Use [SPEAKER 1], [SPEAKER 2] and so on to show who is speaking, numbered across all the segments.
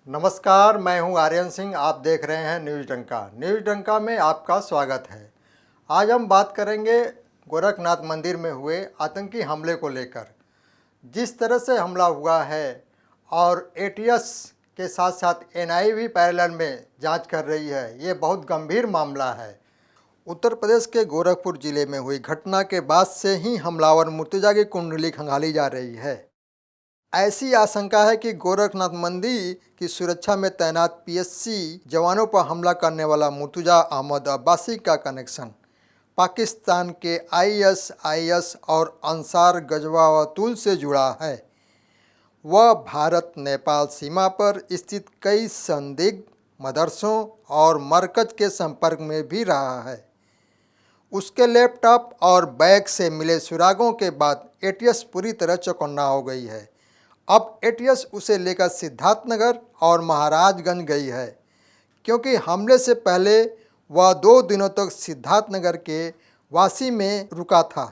[SPEAKER 1] नमस्कार, मैं हूं आर्यन सिंह। आप देख रहे हैं न्यूज़ डंका। न्यूज़ डंका में आपका स्वागत है। आज हम बात करेंगे गोरखनाथ मंदिर में हुए आतंकी हमले को लेकर। जिस तरह से हमला हुआ है और एटीएस के साथ साथ एनआईए भी पैरेलल में जांच कर रही है, ये बहुत गंभीर मामला है। उत्तर प्रदेश के गोरखपुर जिले में हुई घटना के बाद से ही हमलावर मुर्तजा की कुंडली खंगाली जा रही है। ऐसी आशंका है कि गोरखनाथ मंदिर की सुरक्षा में तैनात पीएससी जवानों पर हमला करने वाला मुर्तजा अहमद अब्बासी का कनेक्शन पाकिस्तान के आईएसआईएस और अंसार गजवातुल से जुड़ा है। वह भारत नेपाल सीमा पर स्थित कई संदिग्ध मदरसों और मरकज के संपर्क में भी रहा है। उसके लैपटॉप और बैग से मिले सुरागों के बाद एटीएस पूरी तरह चौकन्ना हो गई है। अब एटीएस उसे लेकर सिद्धार्थनगर और महाराजगंज गई है, क्योंकि हमले से पहले वह 2 दिनों तक सिद्धार्थनगर के वासी में रुका था।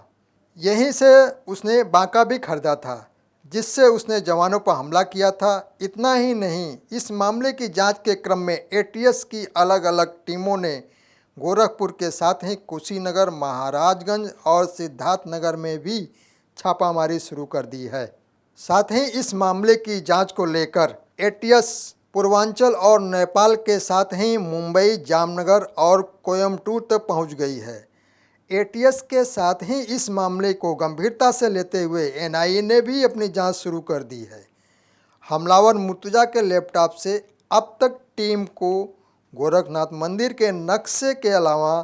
[SPEAKER 1] यहीं से उसने बांका भी खरीदा था, जिससे उसने जवानों पर हमला किया था। इतना ही नहीं, इस मामले की जांच के क्रम में एटीएस की अलग अलग टीमों ने गोरखपुर के साथ ही कुशीनगर, महाराजगंज और सिद्धार्थनगर में भी छापामारी शुरू कर दी है। साथ ही इस मामले की जांच को लेकर एटीएस पूर्वांचल और नेपाल के साथ ही मुंबई, जामनगर और कोयम्बटूर तक पहुंच गई है। एटीएस के साथ ही इस मामले को गंभीरता से लेते हुए एनआईए ने भी अपनी जांच शुरू कर दी है। हमलावर मुर्तजा के लैपटॉप से अब तक टीम को गोरखनाथ मंदिर के नक्शे के अलावा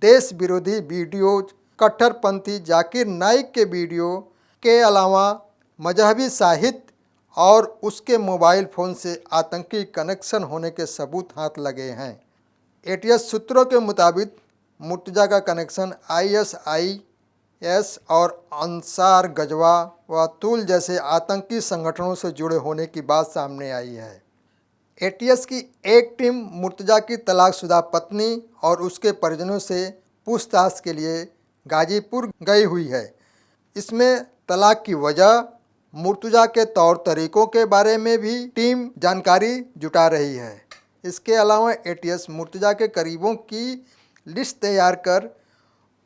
[SPEAKER 1] देश विरोधी वीडियो, कट्टरपंथी जाकिर नाइक के वीडियो के अलावा मजहबी साहित्य और उसके मोबाइल फ़ोन से आतंकी कनेक्शन होने के सबूत हाथ लगे हैं। एटीएस सूत्रों के मुताबिक मुर्तजा का कनेक्शन आईएसआईएस और अंसार गजवातुल जैसे आतंकी संगठनों से जुड़े होने की बात सामने आई है। एटीएस की एक टीम मुर्तजा की तलाकशुदा पत्नी और उसके परिजनों से पूछताछ के लिए गाजीपुर गई हुई है। इसमें तलाक की वजह, मुर्तजा के तौर तरीकों के बारे में भी टीम जानकारी जुटा रही है। इसके अलावा एटीएस मुर्तजा के करीबों की लिस्ट तैयार कर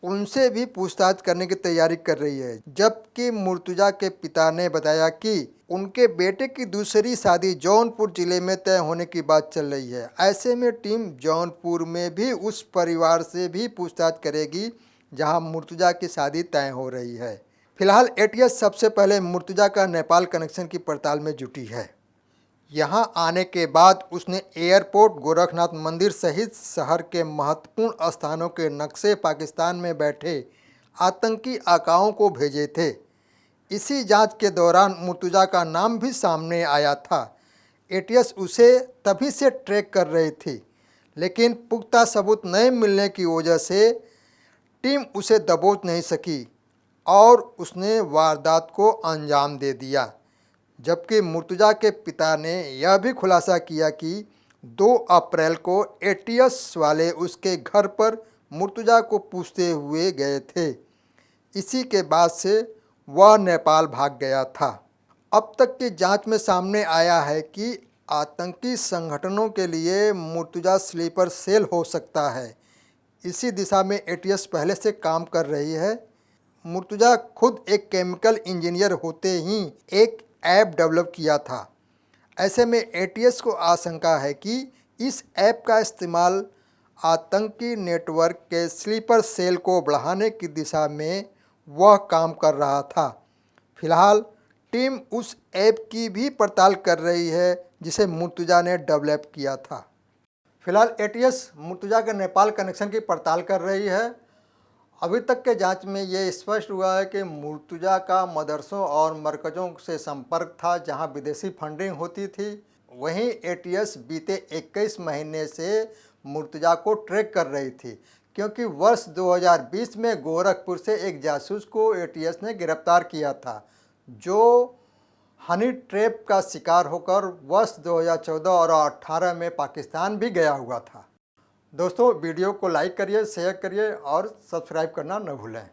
[SPEAKER 1] उनसे भी पूछताछ करने की तैयारी कर रही है। जबकि मुर्तजा के पिता ने बताया कि उनके बेटे की दूसरी शादी जौनपुर जिले में तय होने की बात चल रही है। ऐसे में टीम जौनपुर में भी उस परिवार से भी पूछताछ करेगी जहां मुर्तजा की शादी तय हो रही है। फिलहाल एटीएस सबसे पहले मुर्तजा का नेपाल कनेक्शन की पड़ताल में जुटी है। यहां आने के बाद उसने एयरपोर्ट, गोरखनाथ मंदिर सहित शहर के महत्वपूर्ण स्थानों के नक्शे पाकिस्तान में बैठे आतंकी आकाओं को भेजे थे। इसी जांच के दौरान मुर्तजा का नाम भी सामने आया था। एटीएस उसे तभी से ट्रैक कर रही थी, लेकिन पुख्ता सबूत नहीं मिलने की वजह से टीम उसे दबोच नहीं सकी और उसने वारदात को अंजाम दे दिया। जबकि मुर्तजा के पिता ने यह भी खुलासा किया कि 2 अप्रैल को एटीएस वाले उसके घर पर मुर्तजा को पूछते हुए गए थे। इसी के बाद से वह नेपाल भाग गया था। अब तक की जांच में सामने आया है कि आतंकी संगठनों के लिए मुर्तजा स्लीपर सेल हो सकता है। इसी दिशा में एटीएस पहले से काम कर रही है। मुर्तजा खुद एक केमिकल इंजीनियर होते ही एक ऐप डेवलप किया था। ऐसे में एटीएस को आशंका है कि इस ऐप का इस्तेमाल आतंकी नेटवर्क के स्लीपर सेल को बढ़ाने की दिशा में वह काम कर रहा था। फिलहाल टीम उस ऐप की भी पड़ताल कर रही है जिसे मुर्तजा ने डेवलप किया था। फिलहाल एटीएस मुर्तजा के नेपाल कनेक्शन की पड़ताल कर रही है। अभी तक के जांच में ये स्पष्ट हुआ है कि मुर्तजा का मदरसों और मरकज़ों से संपर्क था जहां विदेशी फंडिंग होती थी। वहीं एटीएस बीते 21 महीने से मुर्तजा को ट्रैक कर रही थी, क्योंकि वर्ष 2020 में गोरखपुर से एक जासूस को एटीएस ने गिरफ्तार किया था, जो हनी ट्रैप का शिकार होकर वर्ष 2014 और 2018 में पाकिस्तान भी गया हुआ था। दोस्तों, वीडियो को लाइक करिए, शेयर करिए और सब्सक्राइब करना न भूलें।